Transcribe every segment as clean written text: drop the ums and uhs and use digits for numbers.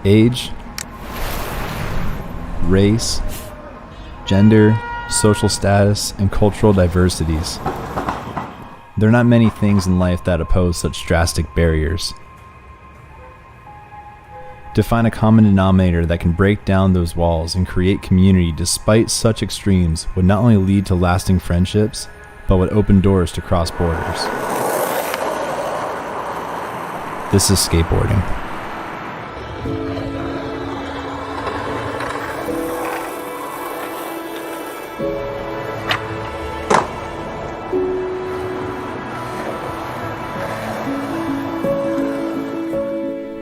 Age, race, gender, social status, and cultural diversities. There are not many things in life that oppose such drastic barriers. To find a common denominator that can break down those walls and create community despite such extremes would not only lead to lasting friendships, but would open doors to cross borders. This is skateboarding.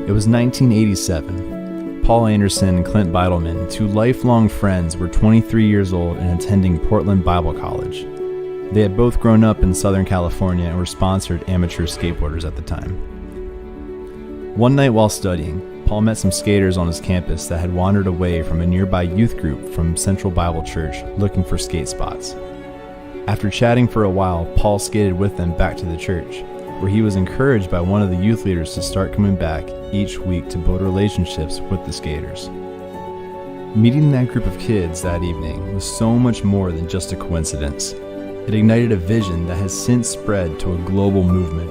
It was 1987. Paul Anderson and Clint Beidelman, two lifelong friends, were 23 years old and attending Portland Bible College. They had both grown up in Southern California and were sponsored amateur skateboarders at the time. One night while studying, Paul met some skaters on his campus that had wandered away from a nearby youth group from Central Bible Church looking for skate spots. After chatting for a while, Paul skated with them back to the church, where he was encouraged by one of the youth leaders to start coming back each week to build relationships with the skaters. Meeting that group of kids that evening was so much more than just a coincidence. It ignited a vision that has since spread to a global movement.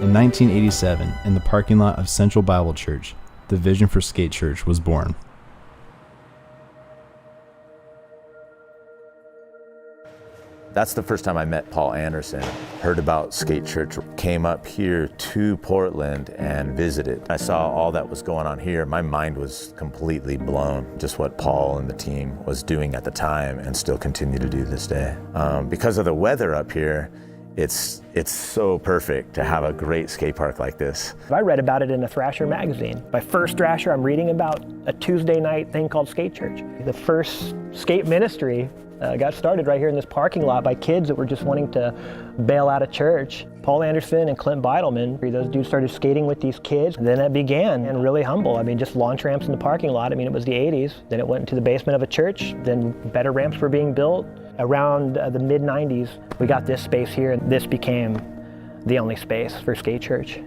In 1987, in the parking lot of Central Bible Church, the Vision for Skate Church was born. That's the first time I met Paul Anderson, heard about Skate Church, came up here to Portland and visited. I saw all that was going on here. My mind was completely blown, just what Paul and the team was doing at the time and still continue to do this day. Because of the weather up here, it's so perfect to have a great skate park like this. I read about it in a Thrasher magazine. My first Thrasher, I'm reading about a Tuesday night thing called Skate Church. The first skate ministry got started right here in this parking lot by kids that were just wanting to bail out of church. Paul Anderson and Clint Beidelman, those dudes started skating with these kids. Then it began, and really humble. I mean, just launch ramps in the parking lot. I mean, it was the 80s. Then it went into the basement of a church. Then better ramps were being built. Around the mid-90s, we got this space here, and this became the only space for Skate Church.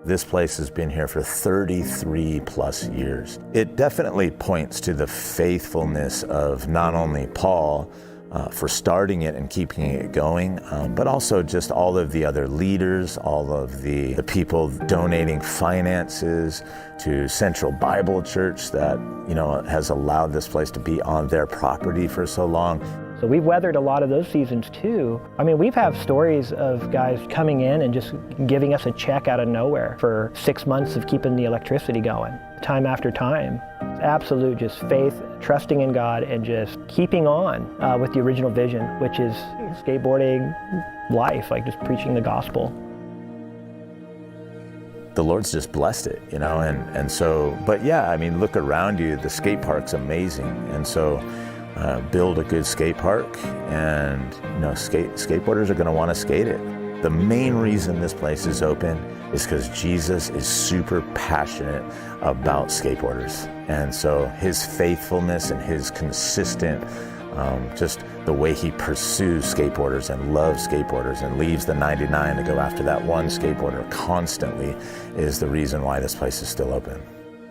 This place has been here for 33 plus years. It definitely points to the faithfulness of not only Paul for starting it and keeping it going, but also just all of the other leaders, all of the people donating finances to Central Bible Church that, has allowed this place to be on their property for so long. So we've weathered a lot of those seasons too. I mean, we've had stories of guys coming in and just giving us a check out of nowhere for 6 months of keeping the electricity going, time after time. Absolute just faith, trusting in God, and just keeping on with the original vision, which is skateboarding life, like just preaching the gospel. The Lord's just blessed it, and so, but yeah, I mean, look around you, the skate park's amazing, and so build a good skate park, and skateboarders are going to want to skate it. The main reason this place is open is because Jesus is super passionate about skateboarders, and so his faithfulness and his consistent, just the way he pursues skateboarders and loves skateboarders and leaves the 99 to go after that one skateboarder constantly is the reason why this place is still open.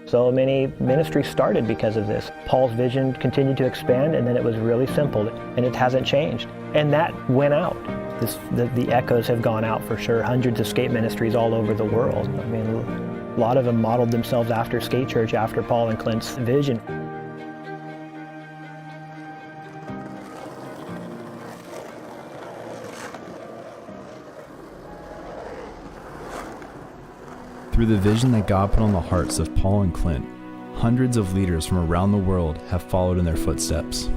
So many ministries started because of this. Paul's vision continued to expand, and then it was really simple, and it hasn't changed. And that went out. The echoes have gone out for sure. Hundreds of skate ministries all over the world. I mean, a lot of them modeled themselves after Skate Church, after Paul and Clint's vision. Through the vision that God put on the hearts of Paul and Clint, hundreds of leaders from around the world have followed in their footsteps.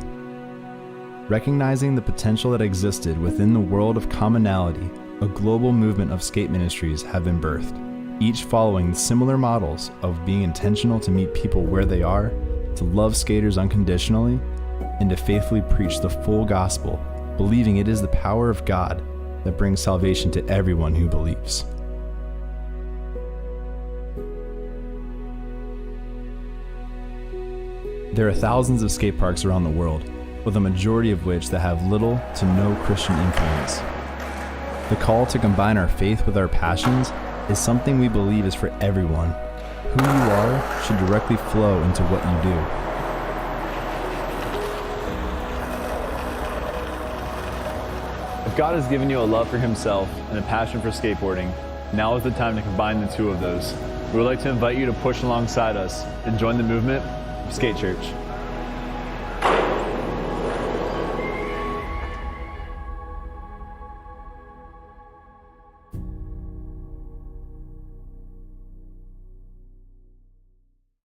Recognizing the potential that existed within the world of commonality, a global movement of skate ministries have been birthed, each following similar models of being intentional to meet people where they are, to love skaters unconditionally, and to faithfully preach the full gospel, believing it is the power of God that brings salvation to everyone who believes. There are thousands of skate parks around the world, with a majority of which that have little to no Christian influence. The call to combine our faith with our passions is something we believe is for everyone. Who you are should directly flow into what you do. If God has given you a love for Himself and a passion for skateboarding, now is the time to combine the two of those. We would like to invite you to push alongside us and join the movement of Skate Church.